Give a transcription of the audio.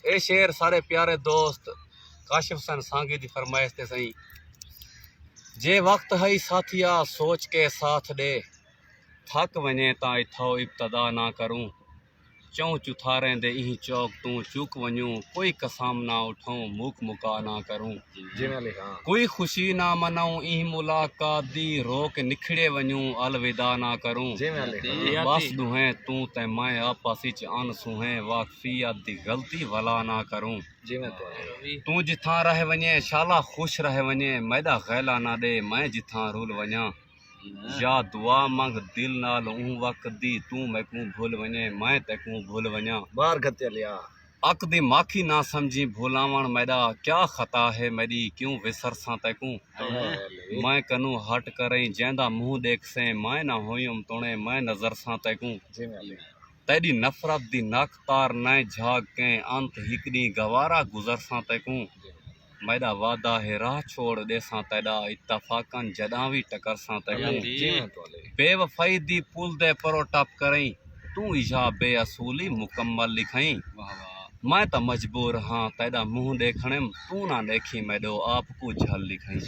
ए शेर सारे प्यारे दोस्त काशिफ सन सांगी दी फरमाइश ते सही। जे वक्त है साथिया सोच के साथ दे, थक वने ता इथो इब्तदा ना करूं। चौं चुथारें दे इही चौक तू चुक वञूं, कोई कसम ना उठूं मुक मुका ना करूं। कोई खुशी ना मनाऊं इही मुलाकात दी, रोक निखड़े वञूं अलविदा ना करूं। बस दुहें तू ते मैं आपस विच अन सुहें, वाकफियत दी गलती भला ना करूं। तू जिथां रह वञे शाला खुश रह वञे, मैदा गैला ना दे मैं जिथां रुल वञां। या दुआ मंग दिल नाल ऊं वक्त दी, तू मैकू भूल वञे मैं तैकू भूल वञां। बार गते लिया अक दी माखी ना समझी भूलावण मैदा, क्या खता है मेरी क्यों विसर सां तैकू। मैं कनू हट करई जैंदा मुंह देख से, मैं ना होयुम तोणे मैं नजर सां तैकू। तेरी नफरत दी नक तार न झाग के, अंत हिकड़ी गवारा गुजर सां तैकू। मैदा वादा है राह छोड़ देसां तेदा, इत्तफाकन जदा भी टकर सां तैकू। बेवफाई दी पुल दे परो टप करई, तू इजा बेअसूली मुकम्मल लिखई। मैं तो मजबूर हाँ तेदा मुंह देखने, तू ना देखी मैदो आप को झल लिखई।